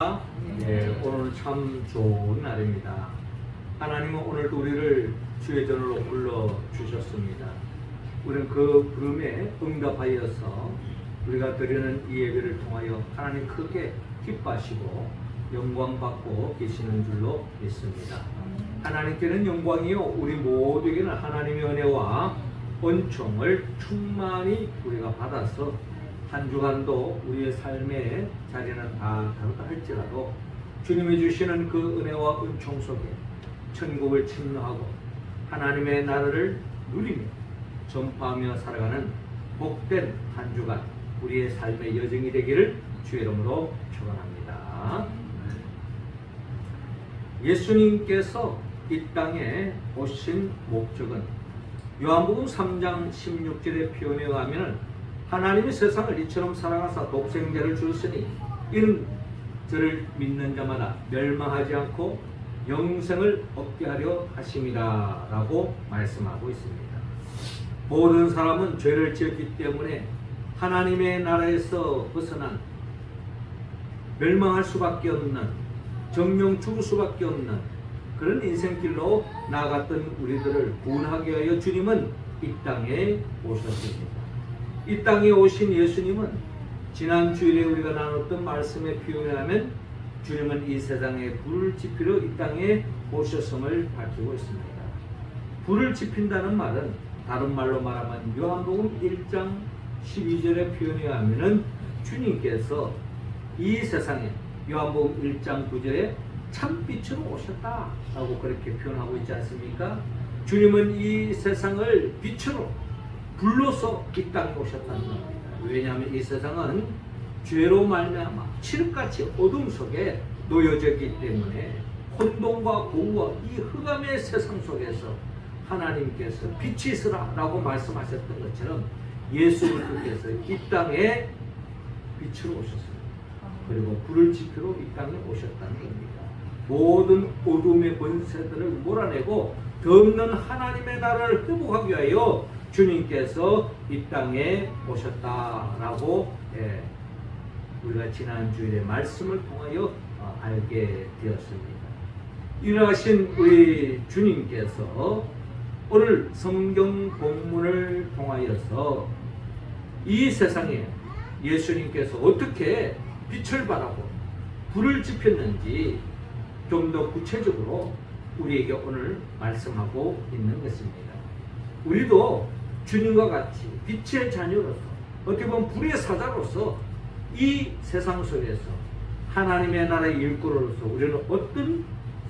오늘 참 좋은 날입니다. 하나님은 오늘도 우리를 주의 전으로 불러주셨습니다. 우리는 그 부름에 응답하여서 우리가 드리는 이 예배를 통하여 하나님 크게 기뻐하시고 영광받고 계시는 줄로 믿습니다. 하나님께는 영광이요 우리 모두에게는 하나님의 은혜와 은총을 충만히 우리가 받아서 한 주간도 우리의 삶의 자리는 다 다르다 할지라도 주님이 주시는 그 은혜와 은총 속에 천국을 침노하고 하나님의 나라를 누리며 전파하며 살아가는 복된 한 주간 우리의 삶의 여정이 되기를 주의 이름으로 축원합니다. 예수님께서 이 땅에 오신 목적은 요한복음 3장 16절의 표현에 의하면 하나님이 세상을 이처럼 사랑하사 독생자를 주셨으니 이는 저를 믿는 자마다 멸망하지 않고 영생을 얻게 하려 하심이라 라고 말씀하고 있습니다. 모든 사람은 죄를 지었기 때문에 하나님의 나라에서 벗어난 멸망할 수밖에 없는 정령 죽을 수밖에 없는 그런 인생길로 나아갔던 우리들을 구원하기 위하여 주님은 이 땅에 오셨습니다. 이 땅에 오신 예수님은 지난 주일에 우리가 나눴던 말씀에 표현하면 주님은 이 세상에 불을 지피러 이 땅에 오셨음을 밝히고 있습니다. 불을 지핀다는 말은 다른 말로 말하면 요한복음 1장 12절의 표현에 의하면 주님께서 이 세상에 요한복음 1장 9절에 참빛으로 오셨다라고 그렇게 표현하고 있지 않습니까? 주님은 이 세상을 빛으로 불로서 이 땅에 오셨다는 겁니다. 왜냐하면 이 세상은 죄로 말미암아 칠흑같이 어둠 속에 놓여져 있기 때문에 혼돈과 공과 이 흑암의 세상 속에서 하나님께서 빛이 있으라 라고 말씀하셨던 것처럼 예수님께서 이 땅에 빛으로 오셨습니다. 그리고 불을 지피러 이 땅에 오셨다는 겁니다. 모든 어둠의 권세들을 몰아내고 덮는 하나님의 나라를 회복하기 위하여 주님께서 이 땅에 오셨다라고 우리가 지난 주일에 말씀을 통하여 알게 되었습니다. 일하신 우리 주님께서 오늘 성경 본문을 통하여서 이 세상에 예수님께서 어떻게 빛을 발하고 불을 지폈는지 좀 더 구체적으로 우리에게 오늘 말씀하고 있는 것입니다. 우리도 주님과 같이 빛의 자녀로서 어떻게 보면 불의 사자로서 이 세상 속에서 하나님의 나라의 일꾼으로서 우리는 어떤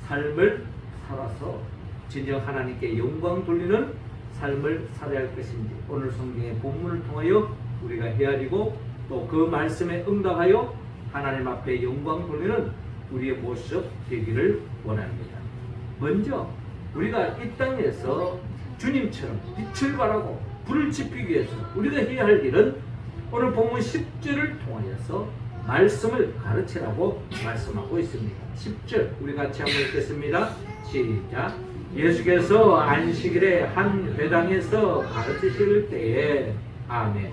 삶을 살아서 진정 하나님께 영광 돌리는 삶을 살아야 할 것인지 오늘 성경의 본문을 통하여 우리가 헤아리고 또 그 말씀에 응답하여 하나님 앞에 영광 돌리는 우리의 모습 되기를 원합니다. 먼저 우리가 이 땅에서 주님처럼 빛을 발하고 불을 지피기 위해서 우리가 해야 할 일은 오늘 본문 10절을 통하여서 말씀을 가르치라고 말씀하고 있습니다. 10절 우리 같이 한번 읽겠습니다. 시작. 예수께서 안식일에 한 회당에서 가르치실 때에 아멘.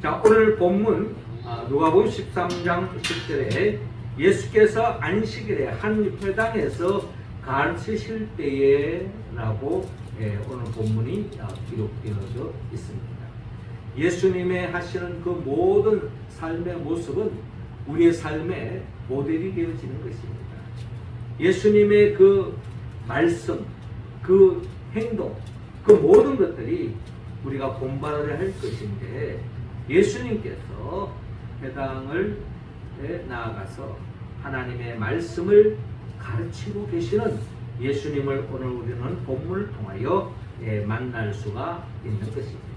자, 오늘 본문 누가복음 13장 10절에 예수께서 안식일에 한 회당에서 가르치실 때에 라고 오늘 본문이 기록되어져 있습니다. 예수님의 하시는 그 모든 삶의 모습은 우리의 삶의 모델이 되어지는 것입니다. 예수님의 그 말씀, 그 행동, 그 모든 것들이 우리가 본받아야 할 것인데 예수님께서 회당을 나아가서 하나님의 말씀을 가르치고 계시는 예수님을 오늘 우리는 본문을 통하여 만날 수가 있는 것입니다.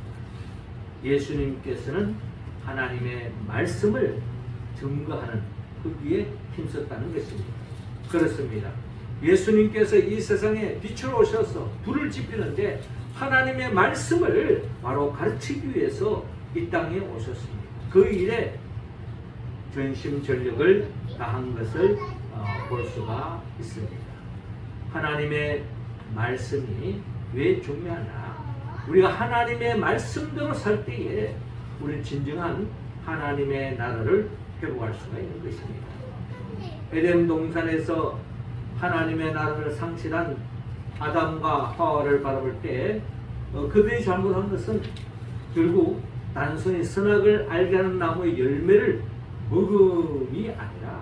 예수님께서는 하나님의 말씀을 증거하는 그 위에 힘썼다는 것입니다. 그렇습니다. 예수님께서 이 세상에 빛으로 오셔서 불을 지피는데 하나님의 말씀을 바로 가르치기 위해서 이 땅에 오셨습니다. 그 일에 전심전력을 다한 것을 볼 수가 있습니다. 하나님의 말씀이 왜 중요하나? 우리가 하나님의 말씀대로 살 때에 우리는 진정한 하나님의 나라를 회복할 수가 있는 것입니다. 에덴 동산에서 하나님의 나라를 상실한 아담과 하와를 바라볼 때 그들이 잘못한 것은 결국 단순히 선악을 알게 하는 나무의 열매를 먹음이 아니라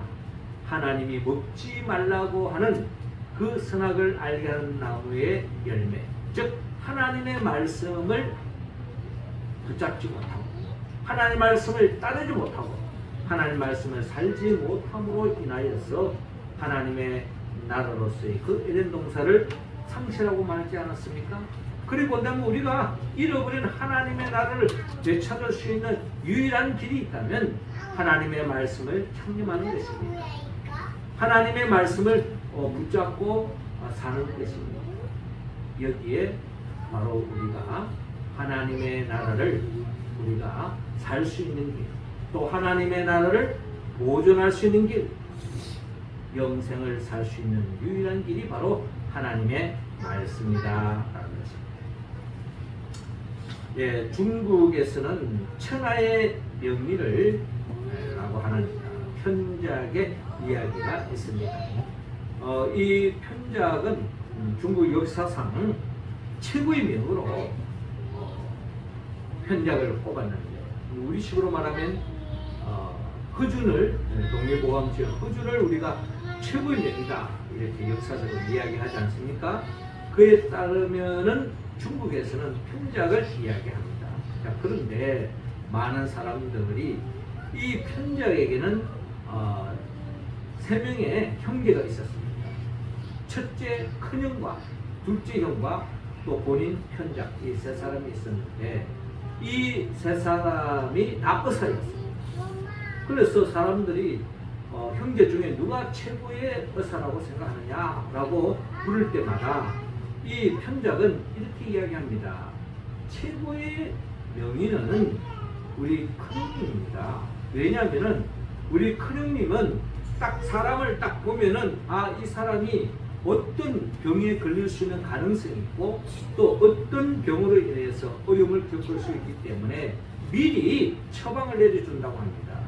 하나님이 먹지 말라고 하는 그 선악을 알게 하는 나무의 열매, 즉 하나님의 말씀을 붙잡지 못하고 하나님의 말씀을 따르지 못하고 하나님의 말씀을 살지 못함으로 인하여서 하나님의 나라로서의 그 에덴 동산을 상실하고 말지 않았습니까? 그리고 본다면 우리가 잃어버린 하나님의 나라를 되찾을 수 있는 유일한 길이 있다면 하나님의 말씀을 창림하는 것입니다. 하나님의 말씀을 붙잡고 사는 것입니다. 여기에 바로 우리가 하나님의 나라를 우리가 살 수 있는 길, 또 하나님의 나라를 보존할 수 있는 길, 영생을 살 수 있는 유일한 길이 바로 하나님의 말씀이다라는 것입니다. 예, 중국에서는 천하의 명리를 라고 하는 편작의 이야기가 있습니다. 이 편작은 중국 역사상 최고의 명으로 편작을 뽑았는데, 우리식으로 말하면 허준을, 동해보감지역 허준을 우리가 최고의 명이다 이렇게 역사적으로 이야기하지 않습니까? 그에 따르면은 중국에서는 편작을 이야기합니다. 자, 그런데 많은 사람들이 이 편작에게는 세 명의 형제가 있었습니다. 첫째 큰형과 둘째 형과 또 본인 편작, 이 세 사람이 있었는데 이 세 사람이 다 의사였습니다. 그래서 사람들이 형제 중에 누가 최고의 의사라고 생각하느냐라고 물을 때마다 이 편작은 이렇게 이야기합니다. 최고의 명의는 우리 큰형님입니다. 왜냐하면은 우리 큰형님은 딱 사람을 딱 보면은 이 사람이 어떤 병에 걸릴 수 있는 가능성이 있고 또 어떤 병으로 인해서 어려움을 겪을 수 있기 때문에 미리 처방을 내려준다고 합니다.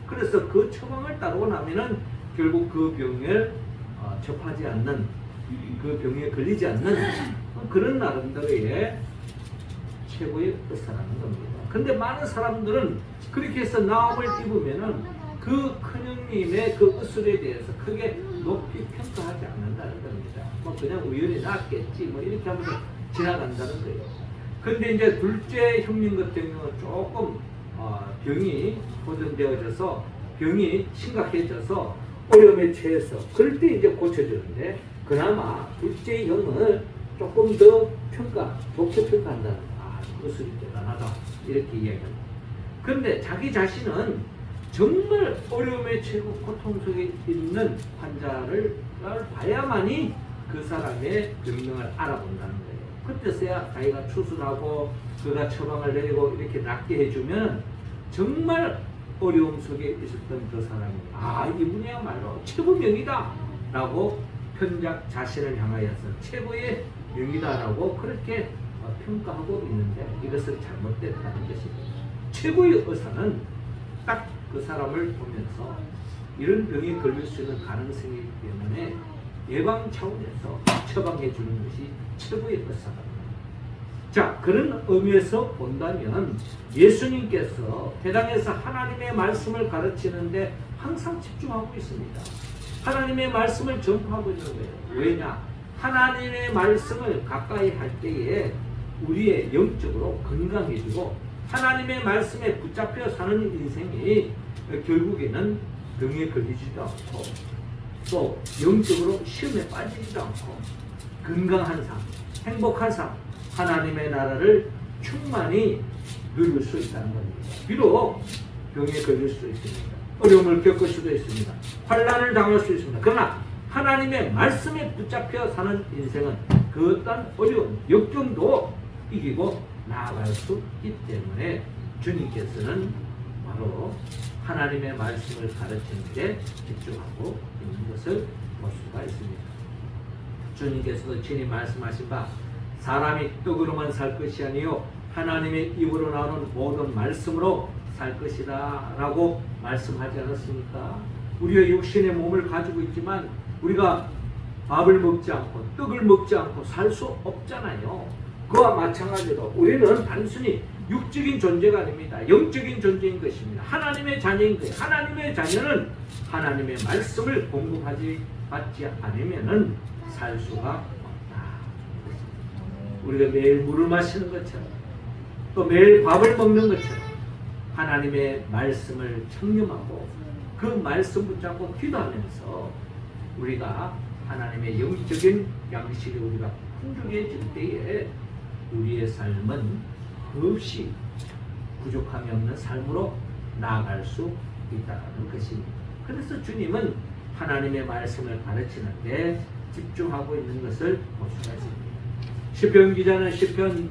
그래서 그 처방을 따르고 나면은 결국 그 병을 접하지 않는, 그 병에 걸리지 않는 그런 나름대로의 최고의 의사라는 겁니다. 근데 많은 사람들은 그렇게 해서 나음을 입으면은 그 큰형님의 그 의술에 대해서 크게 높이 평가하지 않는다는 겁니다. 그냥 우연히 낫겠지 이렇게 하면서 지나간다는 거예요. 근데 이제 둘째 형님 같은 경우는 조금 병이 호전되어져서 병이 심각해져서 어려움에 처해서 그럴 때 이제 고쳐주는데, 그나마 둘째 형을 조금 더 좋게 평가한다는 의술이 대단하다 이렇게 이야기합니다. 그런데 자기 자신은 정말 어려움에 처하고 고통 속에 있는 환자를 봐야만이 그 사람의 병명을 알아본다는 거예요. 그때서야 자기가 추순하고 그가 처방을 내리고 이렇게 낫게 해주면 정말 어려움 속에 있었던 그 사람이 이분이야말로 최고명이다 라고 편작 자신을 향하여서 최고의 명이다라고 그렇게 평가하고 있는데, 이것은 잘못됐다는 것입니다. 최고의 의사는 딱 그 사람을 보면서 이런 병에 걸릴 수 있는 가능성이기 때문에 예방 차원에서 처방해 주는 것이 최고의 의사다. 자, 그런 의미에서 본다면 예수님께서 해당에서 하나님의 말씀을 가르치는데 항상 집중하고 있습니다. 하나님의 말씀을 전파하고 있는 거예요. 왜냐? 하나님의 말씀을 가까이 할 때에 우리의 영적으로 건강해지고 하나님의 말씀에 붙잡혀 사는 인생이 결국에는 병에 걸리지도 않고 또 영적으로 시험에 빠지지도 않고 건강한 삶, 행복한 삶, 하나님의 나라를 충만히 누릴 수 있다는 겁니다. 비록 병에 걸릴 수도 있습니다. 어려움을 겪을 수도 있습니다. 환난을 당할 수 있습니다. 그러나 하나님의 말씀에 붙잡혀 사는 인생은 그 어떤 어려운 역경도 이기고 나아갈 수 있기 때문에 주님께서는 바로 하나님의 말씀을 가르치는 데 집중하고 있는 것을 볼 수가 있습니다. 주님께서도 친히 말씀하신 바 사람이 떡으로만 살 것이 아니요 하나님의 입으로 나오는 모든 말씀으로 살 것이다 라고 말씀하지 않았습니까? 우리가 육신의 몸을 가지고 있지만 우리가 밥을 먹지 않고 떡을 먹지 않고 살 수 없잖아요. 그와 마찬가지로 우리는 단순히 육적인 존재가 아닙니다. 영적인 존재인 것입니다. 하나님의 자녀인 거예요. 하나님의 자녀는 하나님의 말씀을 받지 않으면은 살 수가 없다. 우리가 매일 물을 마시는 것처럼 또 매일 밥을 먹는 것처럼 하나님의 말씀을 청렴하고 그 말씀 붙잡고 기도하면서 우리가 하나님의 영적인 양식이 우리가 풍족해질 때에 우리의 삶은 없이 부족함이 없는 삶으로 나아갈 수 있다는 것입니다. 그래서 주님은 하나님의 말씀을 가르치는 데 집중하고 있는 것을 볼 수가 있습니다. 시편 기자는 시편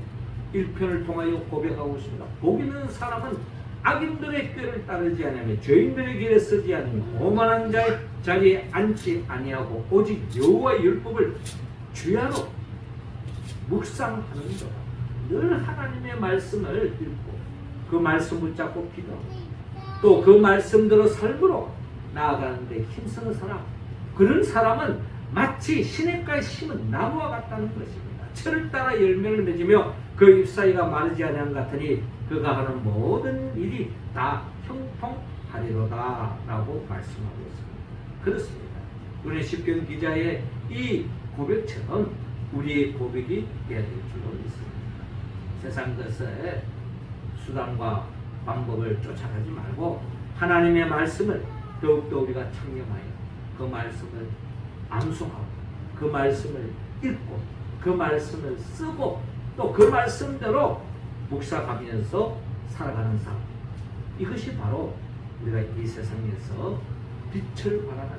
1편을 통하여 고백하고 있습니다. 복 있는 사람은 악인들의 꾀를 따르지 아니하며 죄인들의 길에 서지 아니하며 오만한 자의 자리에 앉지 아니하고 오직 여호와의 율법을 주야로 묵상하는도다. 늘 하나님의 말씀을 읽고 그 말씀 붙잡고 기도하고 또 그 말씀대로 삶으로 나아가는데 힘쓰는 사람, 그런 사람은 마치 시냇가에 심은 나무와 같다는 것입니다. 철을 따라 열매를 맺으며 그 잎사귀가 마르지 아니함 같으니 그가 하는 모든 일이 다 형통하리로다 라고 말씀하고 있습니다. 그렇습니다. 우리 시편 기자의 이 고백처럼 우리의 고백이 되어야 될 줄로 믿습니다. 세상 것에 수단과 방법을 쫓아가지 말고 하나님의 말씀을 더욱더 우리가 청렴하여 그 말씀을 암송하고 그 말씀을 읽고 그 말씀을 쓰고 또 그 말씀대로 묵상하면서 살아가는 삶, 이것이 바로 우리가 이 세상에서 빛을 발하는,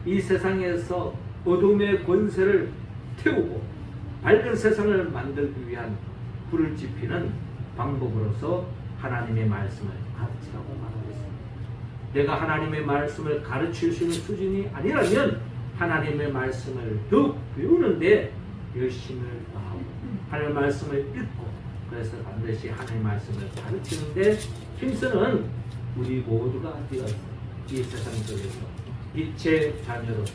이 세상에서 어둠의 권세를 태우고 밝은 세상을 만들기 위한 불을 지피는 방법으로서 하나님의 말씀을 가르치라고 말하고 있습니다. 내가 하나님의 말씀을 가르칠 수 있는 수준이 아니라면 하나님의 말씀을 더욱 배우는데 열심을 다하고 하나님의 말씀을 읽고 그래서 반드시 하나님의 말씀을 가르치는데 힘쓰는 우리 모두가 되어서 이 세상 속에서 빛의 자녀로서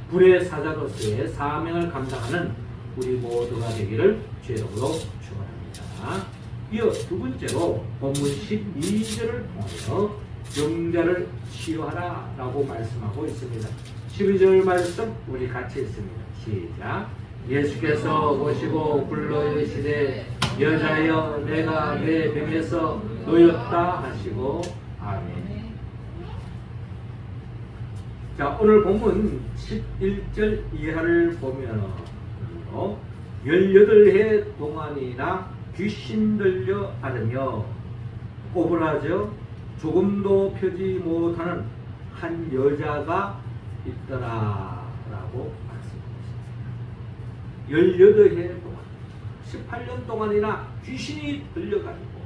불의 사자로서의 사명을 감당하는 우리 모두가 되기를 주의 이름으로 축원합니다. 이어 두 번째로 본문 12절을 통하여 영자를 치유하라 라고 말씀하고 있습니다. 12절 말씀 우리 같이 읽습니다. 시작. 예수께서 오시고 불러 이르시되 여자여 내가 내 병에서 놓였다 하시고 아멘. 자, 오늘 본문 11절 이하를 보면 18해 동안이나 귀신 들려 앓으며 오그라져 조금도 펴지 못하는 한 여자가 있더라 라고 말씀하셨습니다. 18해 동안 18년 동안이나 귀신이 들려가지고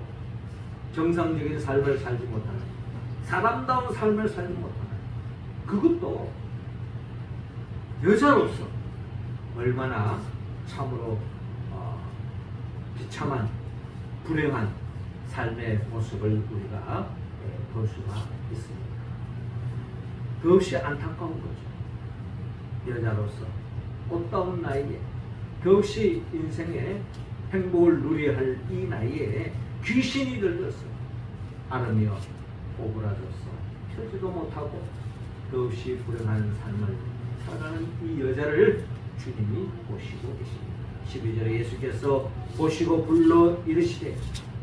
정상적인 삶을 살지 못하는, 사람다운 삶을 살지 못하는, 그것도 여자로서 얼마나 참으로 비참한 불행한 삶의 모습을 우리가 볼 수가 있습니다. 더없이 안타까운 거죠. 여자로서 꽃다운 나이에 더없이 인생의 행복을 누려야 할 이 나이에 귀신이 들려서 앓으며 오그라져서 펴지도 못하고 더없이 불행한 삶을 살아가는 이 여자를 주님이 보시고 계십니다. 12절에 예수께서 보시고 불러 이르시되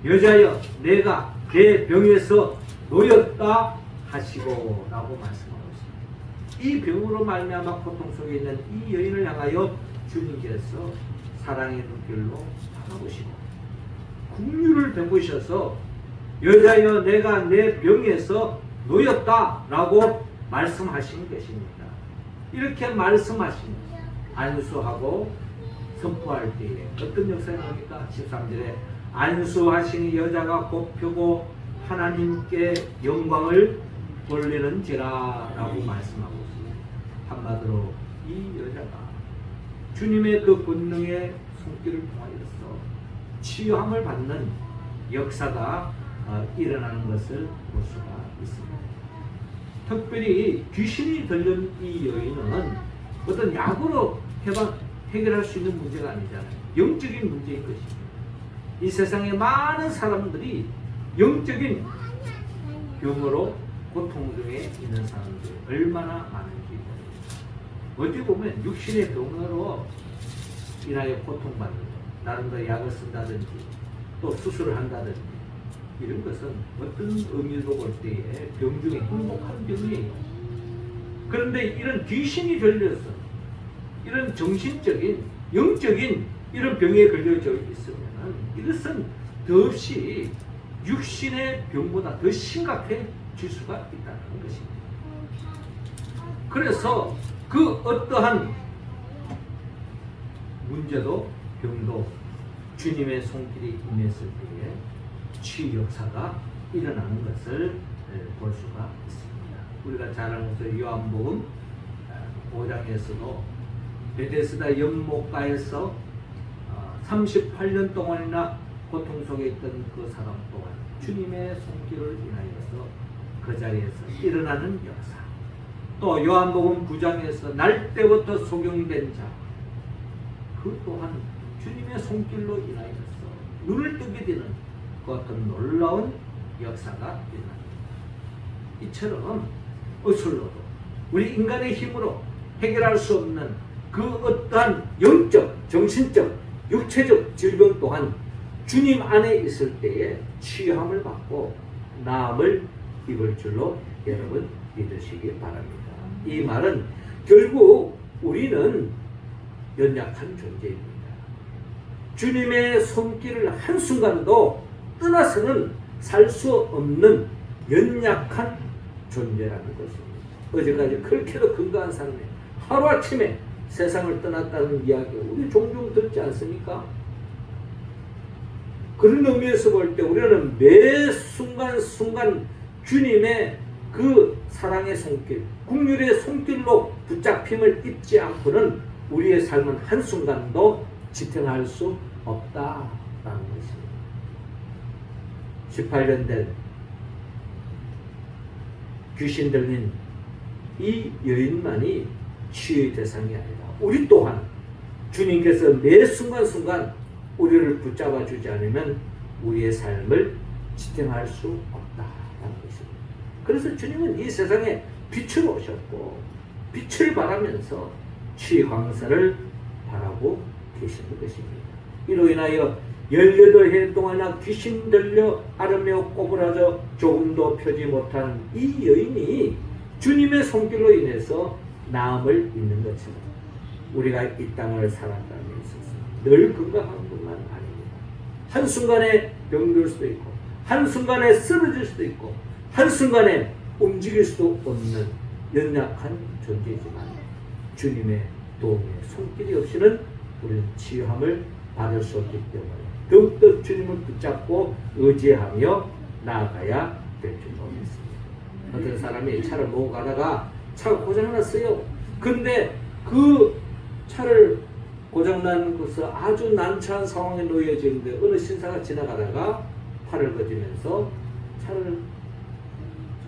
여자여 내가 내 병에서 놓였다 하시고 라고 말씀하고 있습니다. 이 병으로 말미암아 고통 속에 있는 이 여인을 향하여 주님께서 사랑의 눈길로 바라보시고 긍휼을 베푸셔서 여자여 내가 내 병에서 놓였다 라고 말씀하신 것입니다. 이렇게 말씀하시면 안수하고 선포할 때에 어떤 역사가 나옵니까? 13절에 안수하신 여자가 곱표고 하나님께 영광을 돌리는지라 라고 말씀하고 있습니다. 한마디로 이 여자가 주님의 그 권능의 손길을 통하여서 치유함을 받는 역사가 일어나는 것을 볼 수가 있습니다. 특별히 귀신이 들린 이 여인은 어떤 약으로 해결할 수 있는 문제가 아니잖아요. 영적인 문제인 것입니다. 이 세상에 많은 사람들이 영적인 병으로 고통 중에 있는 사람들이 얼마나 많은지 어떻게 보면 육신의 병으로 인하여 고통받는 것, 나름대로 약을 쓴다든지 또 수술을 한다든지 이런 것은 어떤 의미로 볼 때에 병 중에 행복한 병이에요. 그런데 이런 귀신이 들려서 이런 정신적인 영적인 이런 병에 걸려져 있으면 이것은 더없이 육신의 병보다 더 심각해질 수가 있다는 것입니다. 그래서 그 어떠한 문제도 병도 주님의 손길이 임했을 때에 치유 역사가 일어나는 것을 볼 수가 있습니다. 우리가 잘 아는 것은 요한복음 5장에서도 베데스다 연못가에서 38년 동안이나 고통 속에 있던 그 사람 또한 주님의 손길을 인하여서 그 자리에서 일어나는 역사, 또 요한복음 9장에서 날 때부터 소경된 자, 그 또한 주님의 손길로 인하여서 눈을 뜨게 되는 그 어떤 놀라운 역사가 일어납니다. 이처럼 어슬로도 우리 인간의 힘으로 해결할 수 없는 그 어떠한 영적, 정신적, 육체적 질병 또한 주님 안에 있을 때에 치유함을 받고 나음을 입을 줄로 여러분 믿으시기 바랍니다. 이 말은 결국 우리는 연약한 존재입니다. 주님의 손길을 한순간도 떠나서는 살 수 없는 연약한 존재라는 것입니다. 어제까지 그렇게도 건강한 사람이 하루아침에 세상을 떠났다는 이야기 우리 종종 듣지 않습니까? 그런 의미에서 볼 때 우리는 매 순간순간 주님의 그 사랑의 손길, 긍휼의 손길로 붙잡힘을 입지 않고는 우리의 삶은 한순간도 지탱할 수 없다라는 것입니다. 18년 된 귀신 들린 이 여인만이 치유의 대상이 아니라 우리 또한 주님께서 매 순간순간 우리를 붙잡아 주지 않으면 우리의 삶을 지탱할 수 없다라는 것입니다. 그래서 주님은 이 세상에 빛을 오셨고 빛을 바라면서 치광선을 바라고 계시는 것입니다. 이로 인하여 18해 동안이나 귀신 들려 앓으며 꼬부라져 조금도 펴지 못한 이 여인이 주님의 손길로 인해서 나음을 입는 것처럼 우리가 이 땅을 살아가는 데 있어서 늘 건강한 것만 아닙니다. 한순간에 병들 수도 있고 한순간에 쓰러질 수도 있고 한순간에 움직일 수도 없는 연약한 존재이지만 주님의 도움의 손길이 없이는 우리는 치유함을 받을 수 없기 때문에 더욱더 주님을 붙잡고 의지하며 나아가야 될 줄 모르겠습니다. 어떤 사람이 차를 몰고 가다가 차가 고장났어요. 근데 그 차를 고장난 것을 아주 난처한 상황에 놓여져 있는데 어느 신사가 지나가다가 팔을 거지면서 차를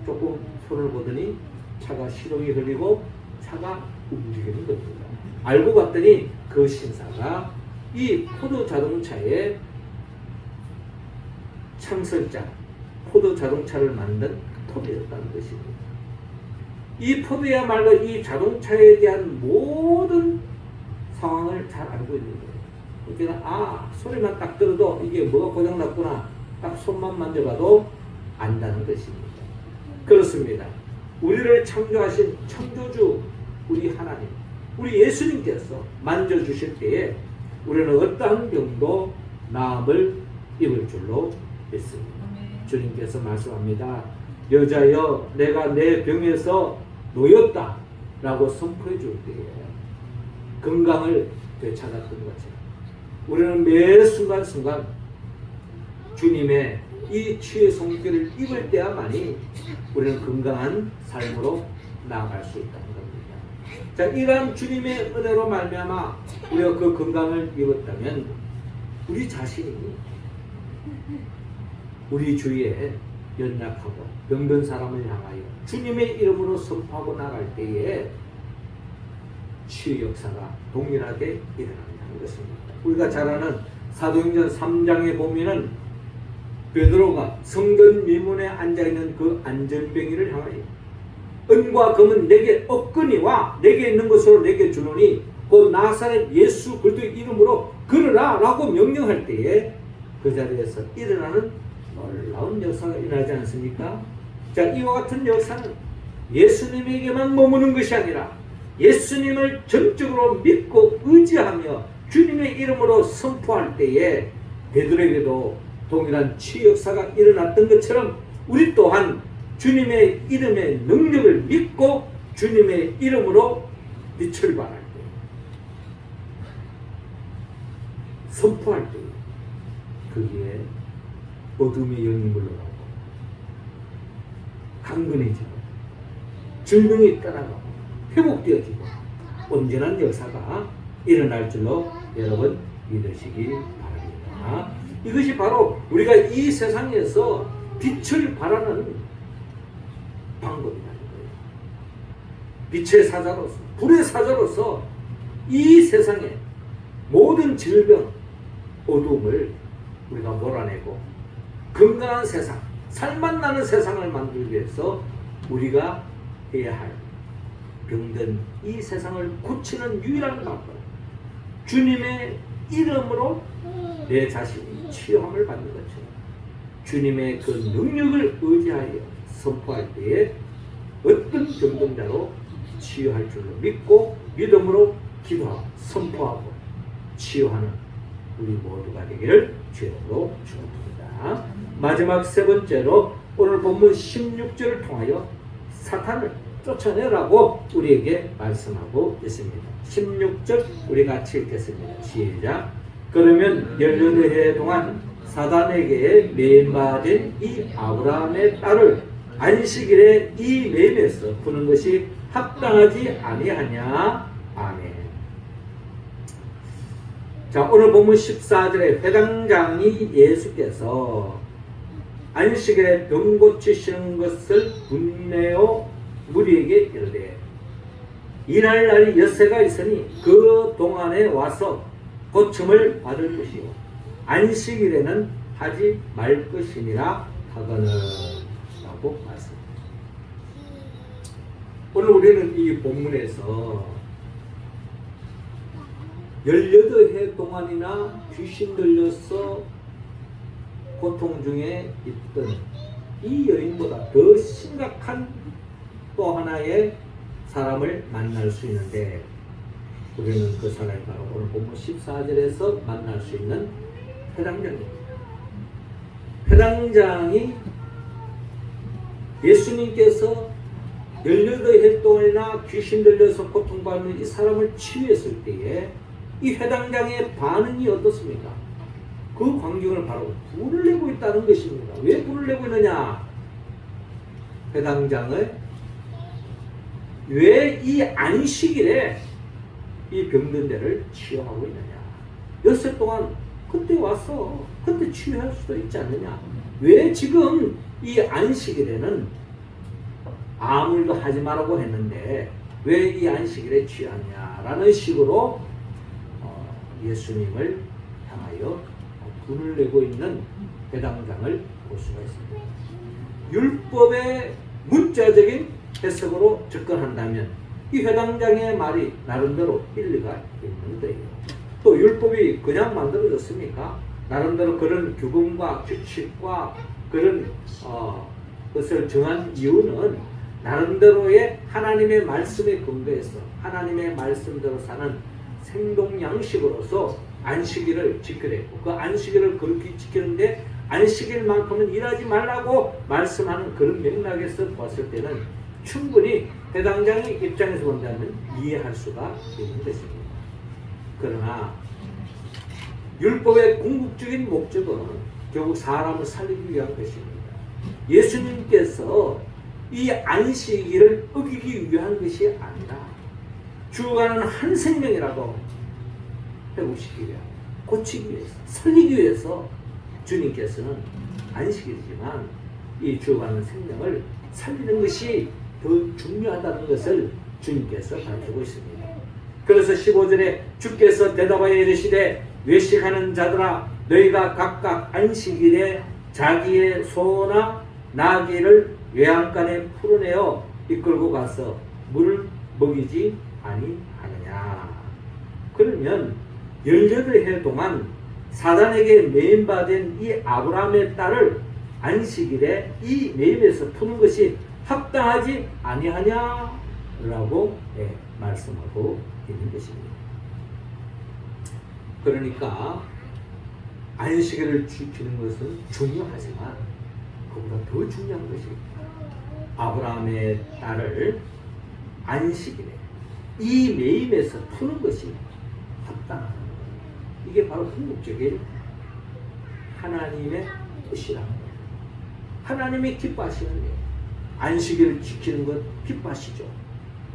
조금 손을 보더니 차가 시동이 걸리고 차가 움직이는 겁니다. 알고 봤더니 그 신사가 이 포도 자동차의 창설자, 포도 자동차를 만든 포도였다는 것입니다. 이 포도야말로 이 자동차에 대한 모든 상황을 잘 알고 있는 거예요. 그러니까 소리만 딱 들어도 이게 뭐가 고장났구나 딱 손만 만져봐도 안다는 것입니다. 그렇습니다. 우리를 창조하신 창조주 우리 하나님, 우리 예수님께서 만져주실 때에 우리는 어떠한 병도 나음을 입을 줄로 믿습니다. 주님께서 말씀합니다. 여자여 내가 내 병에서 놓였다 라고 선포해 줄 때에 건강을 되찾았던 것처럼 우리는 매 순간순간 주님의 이 치유의 손길을 입을 때야만이 우리는 건강한 삶으로 나아갈 수 있다는 겁니다. 자, 이러한 주님의 은혜로 말미암아 우리가 그 건강을 입었다면 우리 자신이 우리 주위에 연약하고 병든 사람을 향하여 주님의 이름으로 선포하고 나갈 때에 치유 역사가 동일하게 일어난다는 것입니다. 우리가 잘 아는 사도행전 3장에 보면은 베드로가 성전 미문에 앉아있는 그 안전병이를 향하여 은과 금은 내게 없거니와 내게 있는 것으로 내게 주노니 곧 나사렛 예수 그리스도의 이름으로 걸으라 라고 명령할 때에 그 자리에서 일어나는 놀라운 역사가 일어나지 않습니까? 자, 이와 같은 역사는 예수님에게만 머무는 것이 아니라 예수님을 전적으로 믿고 의지하며 주님의 이름으로 선포할 때에 베드로에게도 동일한 치유 역사가 일어났던 것처럼 우리 또한 주님의 이름의 능력을 믿고 주님의 이름으로 빛을 발할 때, 선포할 때 거기에 어둠의 영이 물러가고 강건해지고 질병이 떠나가고 회복되어지고 온전한 역사가 일어날 줄로 여러분 믿으시기 바랍니다. 이것이 바로 우리가 이 세상에서 빛을 발하는 방법이라는 거예요. 빛의 사자로서, 불의 사자로서 이 세상의 모든 질병, 어둠을 우리가 몰아내고 건강한 세상, 살맛 나는 세상을 만들기 위해서 우리가 해야 할 병든 이 세상을 고치는 유일한 방법, 주님의 이름으로 내 자신이 치유함을 받는 것처럼 주님의 그 능력을 의지하여 선포할 때에 어떤 병든자로 치유할 줄로 믿고 믿음으로 기도하고 선포하고 치유하는 우리 모두가 되기를 주님으로 축복합니다. 마지막 세 번째로 오늘 본문 16절을 통하여 사탄을 쫓아내라고 우리에게 말씀하고 있습니다. 16절 우리 같이 읽겠습니다. 시작. 그러면 18해 동안 사단에게 매임받은 이 아브라함의 딸을 안식일에 이 매임에서 푸는 것이 합당하지 아니하냐. 아멘. 자, 오늘 본문 14절에 회당장이 예수께서 안식일에 병 고치시는 것을 분내어 무리에게 이르되 일할 날이 엿새가 있으니 그 동안에 와서 고침을 받을 것이요 안식일에는 하지 말 것이니라 하거늘 라고 말씀합니다. 오늘 우리는 이 본문에서 18해 동안이나 귀신 들려서 고통 중에 있던 이 여인보다 더 심각한 또 하나의 사람을 만날 수 있는데 우리는 그 사람이 바로 오늘 본문 14절에서 만날 수 있는 회당장입니다. 회당장이 예수님께서 18해 동안이나 귀신 들려서 고통받는 이 사람을 치유했을 때에 이 회당장의 반응이 어떻습니까? 그 광경을 바로 불을 내고 있다는 것입니다. 왜 불을 내고 있느냐? 회당장을 왜 이 안식일에 이 병든 데를 치유하고 있느냐? 엿새 동안 그때 와서 그때 치유할 수도 있지 않느냐? 왜 지금 이 안식일에는 아무 일도 하지 말라고 했는데 왜 이 안식일에 취하냐라는 식으로 예수님을 향하여 불을 내고 있는 회당장을 볼 수가 있습니다. 율법의 문자적인 해석으로 접근한다면 이 회당장의 말이 나름대로 일리가 있는 거예요. 또 율법이 그냥 만들어졌습니까? 나름대로 그런 규범과 규칙과 그런 것을 정한 이유는 나름대로의 하나님의 말씀에 근거해서 하나님의 말씀대로 사는 생동 양식으로서 안식일을 지키랬고 그 안식일을 그렇게 지키는데 안식일만큼은 일하지 말라고 말씀하는 그런 맥락에서 봤을 때는 충분히 회당장의 입장에서 본다면 이해할 수가 있는 것입니다. 그러나 율법의 궁극적인 목적은 결국 사람을 살리기 위한 것입니다. 예수님께서 이 안식일을 어기기 위한 것이 아니라 죽어가는 한 생명이라도 회복시키기 위해 고치기 위해서 살리기 위해서 주님께서는 안식일이지만 이 죽어가는 생명을 살리는 것이 더 중요하다는 것을 주님께서 가르치고 있습니다. 그래서 15절에 주께서 대답하여 이르시되 외식하는 자들아 너희가 각각 안식일에 자기의 소나 나귀를 외양간에 풀어내어 이끌고 가서 물을 먹이지 아니하느냐. 그러면 18해 동안 사단에게 매임받은 이 아브라함의 딸을 안식일에 이 매임에서 푸는 것이 합당하지 아니하냐라고 말씀하고 있는 것입니다. 그러니까 안식일을 지키는 것은 중요하지만 그보다 더 중요한 것이 아브라함의 딸을 안식일에 이 매임에서 푸는 것이 합당하다. 이게 바로 궁극적인 하나님의 뜻이라는 거예요. 하나님이 기뻐하시는 거예요. 안식일을 지키는 것 기뻐하시죠.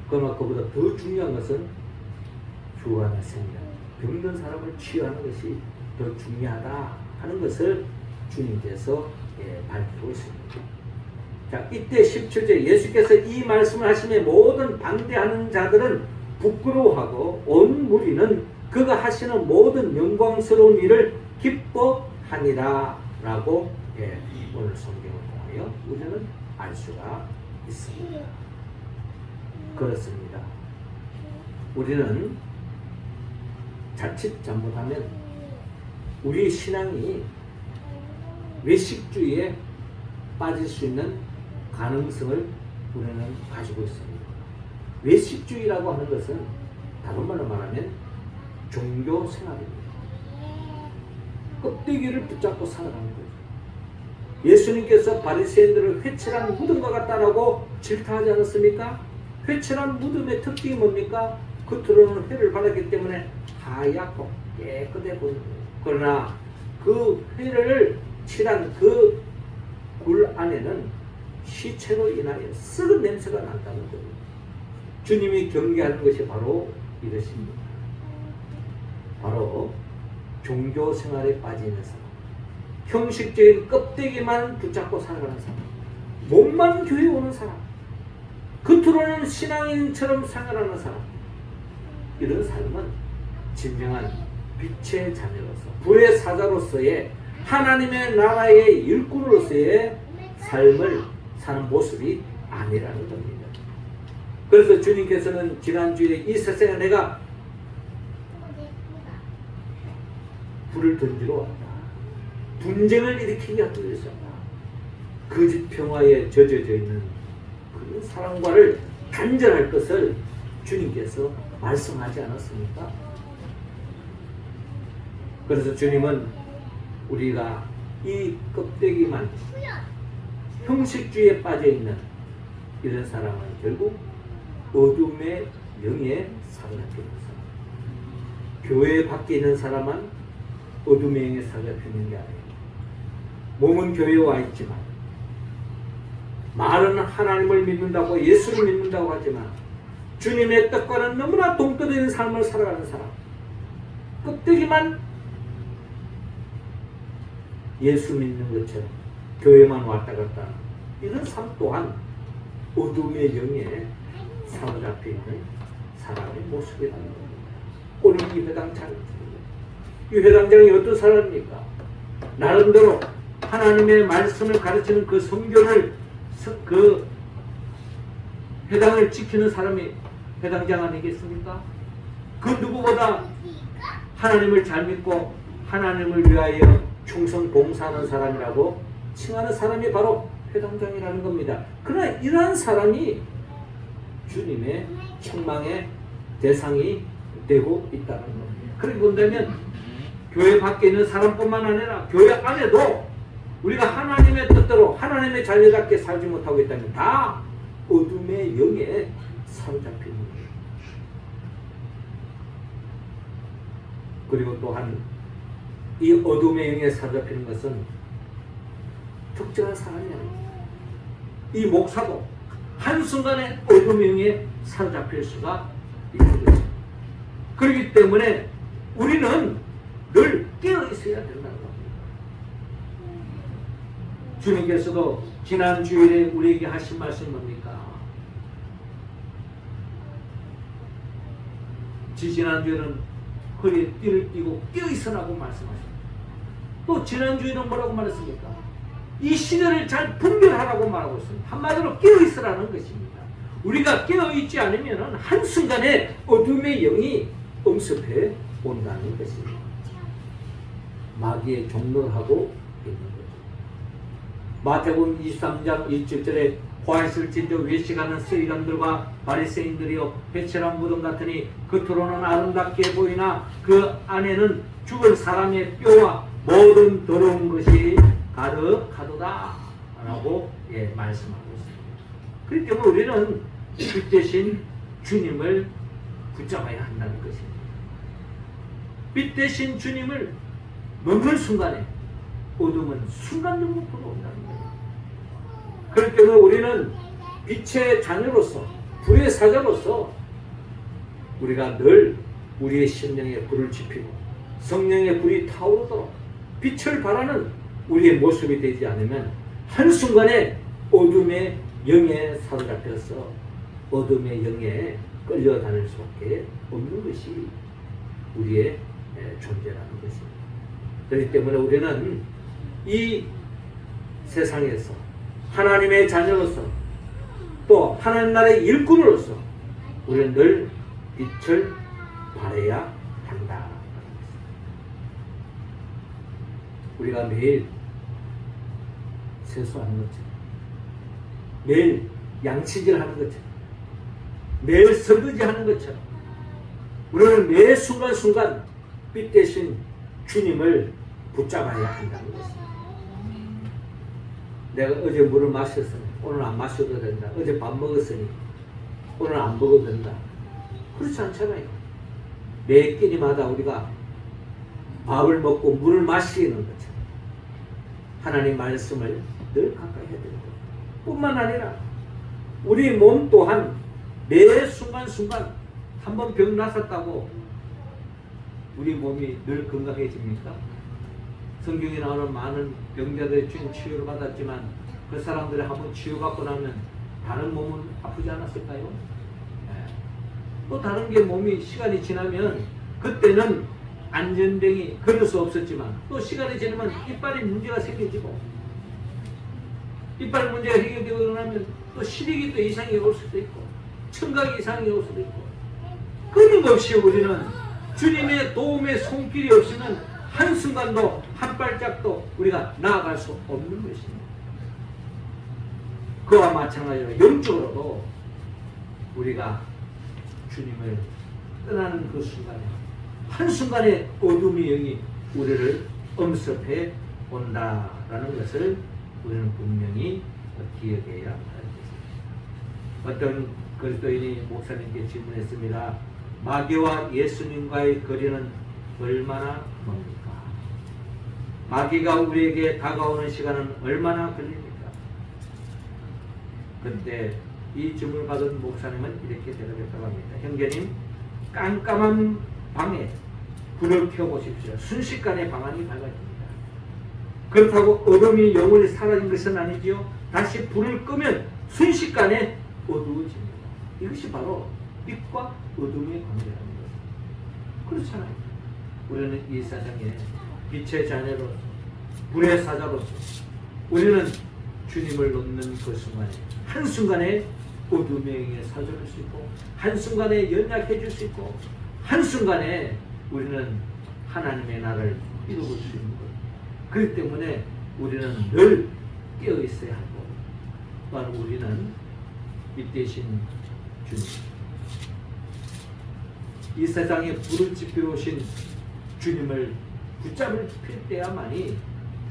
그러나 그보다 더 중요한 것은 주안의 생명, 병든 사람을 치유하는 것이 더 중요하다 하는 것을 주님께서 밝히고 있습니다. 자, 이때 17절 예수께서 이 말씀을 하시며 모든 반대하는 자들은 부끄러워하고 온 무리는 그가 하시는 모든 영광스러운 일을 기뻐하니라 라고 오늘 성경을 통하여 우리는 알 수가 있습니다. 그렇습니다. 우리는 자칫 잘못하면 우리 신앙이 외식주의에 빠질 수 있는 가능성을 우리는 가지고 있습니다. 외식주의라고 하는 것은 다른 말로 말하면 종교 생활입니다. 껍데기를 붙잡고 살아가는 거죠. 예수님께서 바리새인들을 회칠한 무덤과 같다라고 질타하지 않았습니까? 회칠한 무덤의 특징이 뭡니까? 겉으로는 회를 발랐기 때문에 하얗고 깨끗해 보이는 거예요. 그러나 그 회를 칠한 그 굴 안에는 시체로 인하여 썩은 냄새가 난다는 거예요. 주님이 경계하는 것이 바로 이것입니다. 바로 종교 생활에 빠지는 사람, 형식적인 껍데기만 붙잡고 살아가는 사람, 몸만 교회 오는 사람, 겉으로는 신앙인처럼 생활하는 사람, 이런 삶은 진정한 빛의 자녀로서 불의 사자로서의 하나님의 나라의 일꾼으로서의 삶을 사는 모습이 아니라는 겁니다. 그래서 주님께서는 지난주에 이 세상에 내가 불을 던지러 왔다. 분쟁을 일으키기 위해서 거짓 평화에 젖어져 있는 그 사람과를 단절할 것을 주님께서 말씀하지 않았습니까? 그래서 주님은 우리가 이 껍데기만 형식주의에 빠져있는 이런 사람은 결국 어둠의 영에 사로잡히는 사람, 교회 밖에 있는 사람은 어둠의 영에 사로잡히는 게 아니에요. 몸은 교회에 와 있지만 말은 하나님을 믿는다고 예수를 믿는다고 하지만 주님의 뜻과는 너무나 동떨어진 삶을 살아가는 사람, 껍데기만 예수 믿는 것처럼 교회만 왔다 갔다 이런 삶 또한 어둠의 영에 사로잡혀 있는 사람의 모습이라는 겁니다. 오늘 이 회당장, 이 회당장이 어떤 사람입니까? 나름대로 하나님의 말씀을 가르치는 그 성경을 그 회당을 지키는 사람이 회당장 아니겠습니까? 그 누구보다 하나님을 잘 믿고 하나님을 위하여 충성 봉사하는 사람이라고 칭하는 사람이 바로 회당장이라는 겁니다. 그러나 이러한 사람이 주님의 책망의 대상이 되고 있다는 겁니다. 그렇게 본다면 교회 밖에 있는 사람뿐만 아니라 교회 안에도 우리가 하나님의 뜻대로 하나님의 자녀답게 살지 못하고 있다면 다 어둠의 영에 사로잡히는 거예요. 그리고 또한 이 어둠의 영에 사로잡히는 것은 특정한 사람이 아닙니다. 이 목사도 한순간에 어둠의 영에 사로잡힐 수가 있는 거죠. 그렇기 때문에 우리는 늘 깨어 있어야 된다는 겁니다. 주님께서도 지난 주일에 우리에게 하신 말씀이 뭡니까? 지난주에는 허리에 띠를 띠고 깨어있으라고 말씀하셨습니다. 또 지난주에는 뭐라고 말했습니까? 이 시대를 잘 분별하라고 말하고 있습니다. 한마디로 깨어있으라는 것입니다. 우리가 깨어있지 않으면 한순간에 어둠의 영이 엄습해 온다는 것입니다. 마귀의 종로를 하고 있는 거죠. 마태복음 23장 1절에 화이슬진저 외식하는 서기관들과 바리새인들이여 회칠한 무덤 같으니 겉으로는 아름답게 보이나 그 안에는 죽은 사람의 뼈와 모든 더러운 것이 가득하도다 라고 말씀하고 있습니다. 그렇기 때문에 우리는 빛 대신 주님을 붙잡아야 한다는 것입니다. 빛 대신 주님을 넘는 순간에 어둠은 순간적으로 온다는 거예요. 그렇기 때문에 우리는 빛의 자녀로서 불의 사자로서 우리가 늘 우리의 심령에 불을 지피고 성령의 불이 타오르도록 빛을 발하는 우리의 모습이 되지 않으면 한순간에 어둠의 영에 사로잡혀서 어둠의 영에 끌려다닐 수밖에 없는 것이 우리의 존재라는 것입니다. 그렇기 때문에 우리는 이 세상에서 하나님의 자녀로서 또 하나님 나라의 일꾼으로서 우리는 늘 빛을 발해야 한다. 우리가 매일 세수하는 것처럼, 매일 양치질하는 것처럼, 매일 설거지하는 것처럼 우리는 매 순간순간 빛 대신 주님을 붙잡아야 한다는 것입니다. 내가 어제 물을 마셨으니 오늘 안 마셔도 된다. 어제 밥 먹었으니 오늘 안 먹어도 된다. 그렇지 않잖아요. 매 끼니마다 우리가 밥을 먹고 물을 마시는 것처럼 하나님 말씀을 늘 가까이 해야 되는 것 뿐만 아니라 우리 몸 또한 매 순간순간 한번 병 났었다고 우리 몸이 늘 건강해집니까? 성경에 나오는 많은 병자들의 주인 치유를 받았지만 그 사람들이 한번 치유받고 나면 다른 몸은 아프지 않았을까요? 또 다른 게 몸이 시간이 지나면 그때는 안전병이 걸을 수 없었지만 또 시간이 지나면 이빨에 문제가 생겨지고 이빨 문제가 해결되고 나면 또 시력이 또 이상이 올 수도 있고 청각이 이상이 올 수도 있고 끊임없이 우리는 주님의 도움의 손길이 없이는 한순간도 한 발짝도 우리가 나아갈 수 없는 것입니다. 그와 마찬가지로 영적으로도 우리가 주님을 떠나는 그 순간에 한순간에 어둠의 영이 우리를 엄습해 온다라는 것을 우리는 분명히 기억해야 하겠습니다. 어떤 그리스도인이 목사님께 질문했습니다. 마귀와 예수님과의 거리는 얼마나 멉니까? 마귀가 우리에게 다가오는 시간은 얼마나 걸립니까? 그때 이 질문을 받은 목사님은 이렇게 대답했다고 합니다. 형제님, 깜깜한 방에 불을 켜보십시오. 순식간에 방안이 밝아집니다. 그렇다고 어둠이 영원히 사라진 것은 아니지요. 다시 불을 끄면 순식간에 어두워집니다. 이것이 바로 빛과 어둠의 관계라는 것입니다. 그렇잖아요. 우리는 이 세상에 빛의 자녀로서 불의 사자로서 우리는 주님을 놓는 그 순간에 한순간에 어둠의 영에 사로잡힐 수 있고 한순간에 연약해질 수 있고 한순간에 우리는 하나님의 나라를 이루고 수 있는 것. 그렇기 때문에 우리는 늘 깨어있어야 하고 또한 우리는 빛 대신 주님, 이 세상에 불을 지피러 오신 주님을 붙잡을 때야만이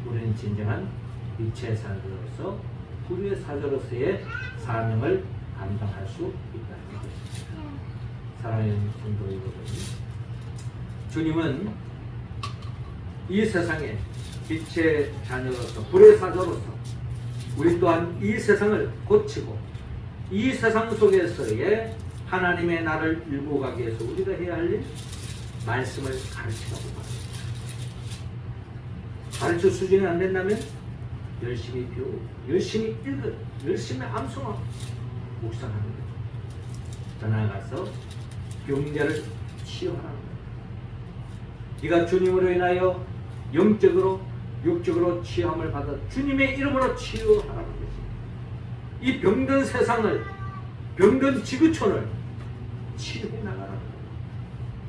우리는 진정한 빛의 사자로서 불의 사자로서의 사명을 감당할 수 있다는 것입니다. 사랑하는 성도 여러분, 주님은 이 세상에 빛의 자녀로서 불의 사자로서 우리 또한 이 세상을 고치고 이 세상 속에서의 하나님의 나라를 일구 가기 위해서 우리가 해야 할 일, 말씀을 가르치라고 합니다. 가르쳐 수준이 안 된다면 열심히 배우고 열심히 읽어 열심히 암송하고 묵상하는 거죠. 더 나아가서 병자를 치유하라는 거예요. 네가 주님으로 인하여 영적으로 육적으로 치유함을 받아 주님의 이름으로 치유하라는 거지. 이 병든 세상을 병든 지구촌을 치유해 나가라는 거예요.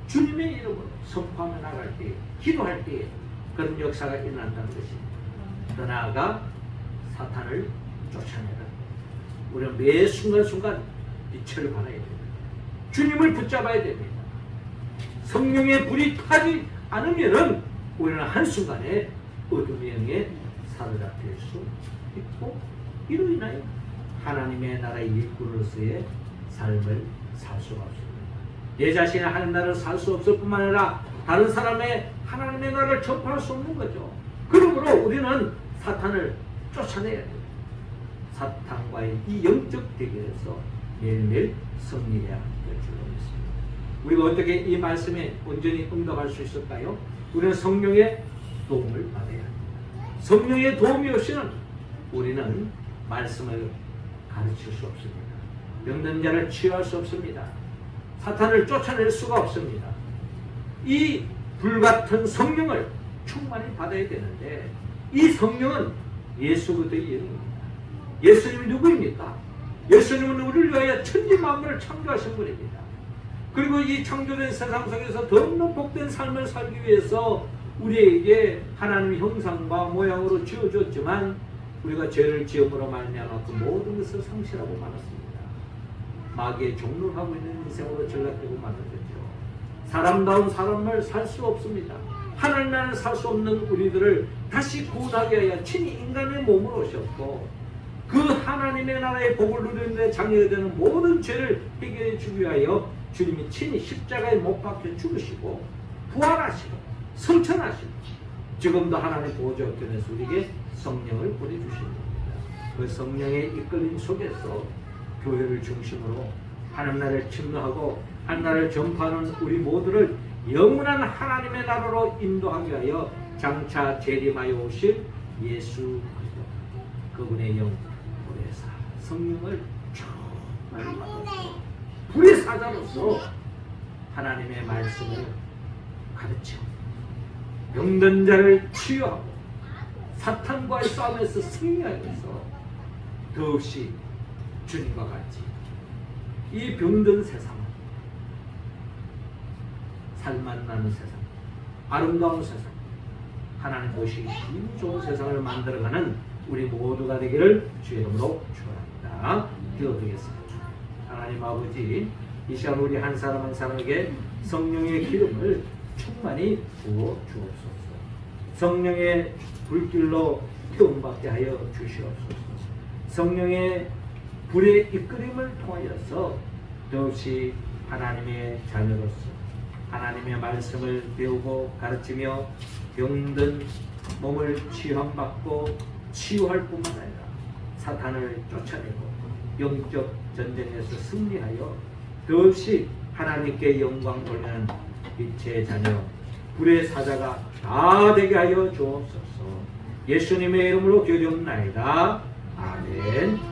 주님의 이름으로 선포하며 나갈 때 기도할 때 그런 역사가 일어난다는 것입니다. 더 나아가 사탄을 쫓아내라. 우리는 매 순간순간 빛을 발해야 됩니다. 주님을 붙잡아야 됩니다. 성령의 불이 타지 않으면은 우리는 한순간에 어둠의 영에 사로잡힐 수 있고 이로 인하여 하나님의 나라의 일꾼으로서의 삶을 살 수가 없습니다. 내 자신의 하나님 나라를 살 수 없을 뿐만 아니라 다른 사람의 하나님의 나라를 접할 수 없는 거죠. 그러므로 우리는 사탄을 쫓아내야 돼요. 사탄과의 이 영적 대결에서 매일매일 승리해야 될 줄로 믿습니다. 우리가 어떻게 이 말씀에 온전히 응답할 수 있을까요? 우리는 성령의 도움을 받아야 합니다. 성령의 도움이 없이는 우리는 말씀을 가르칠 수 없습니다. 병든 자를 치유할 수 없습니다. 사탄을 쫓아낼 수가 없습니다. 이 불같은 성령을 충만히 받아야 되는데 이 성령은 예수 그리스도의 영입니다. 예수님이 누구입니까? 예수님은 우리를 위하여 천지 만물을 창조하신 분입니다. 그리고 이 창조된 세상 속에서 더욱 복된 삶을 살기 위해서 우리에게 하나님의 형상과 모양으로 지어줬지만 우리가 죄를 지음으로 말미암아 그 모든 것을 상실하고 말았습니다. 마귀의 종로하고 있는 인생으로 전락되고 마는 거죠. 사람다운 삶을 살 수 없습니다. 하나님 나라를 살 수 없는 우리들을 다시 구원하기 위하여 친히 인간의 몸으로 오셨고 그 하나님의 나라의 복을 누리는데 장애가 되는 모든 죄를 해결해 주기 위하여 주님이 친히 십자가에 못 박혀 죽으시고 부활하시고 성천하시고 지금도 하나님 보호자 곁에서 우리에게 성령을 보내주신 겁니다. 그 성령의 이끌림 속에서 교회를 중심으로 하나님 나라를 침노하고 하나님 나라를 전파하는 우리 모두를 영원한 하나님의 나라로 인도하기 위하여 장차 재림하여 오실 예수 그리스도 그분의 영 불의 사 성령을 충만히 받아서 불의 사자로서 하나님의 말씀을 가르쳐 병든 자를 치유하고 사탄과의 싸움에서 승리하기 위해서 더없이 주님과 같이 이 병든 세상을 살만 나는 세상, 아름다운 세상, 하나님 보시기 좋은 세상을 만들어가는 우리 모두가 되기를 주의 이름으로 축원합니다. 기도드리겠습니다. 하나님 아버지, 이 시간 우리 한 사람 한 사람에게 성령의 기름을 충만히 부어 주옵소서. 성령의 불길로 태움받게 하여 주시옵소서. 성령의 불의 이끌림을 통하여서 더없이 하나님의 자녀로서 하나님의 말씀을 배우고 가르치며 병든 몸을 치유함받고 치유할 뿐만 아니라 사탄을 쫓아내고 영적 전쟁에서 승리하여 더없이 하나님께 영광 돌리는 빛의 자녀 불의 사자가 다 되게 하여 주옵소서. 예수님의 이름으로 기도하옵나이다. 아멘.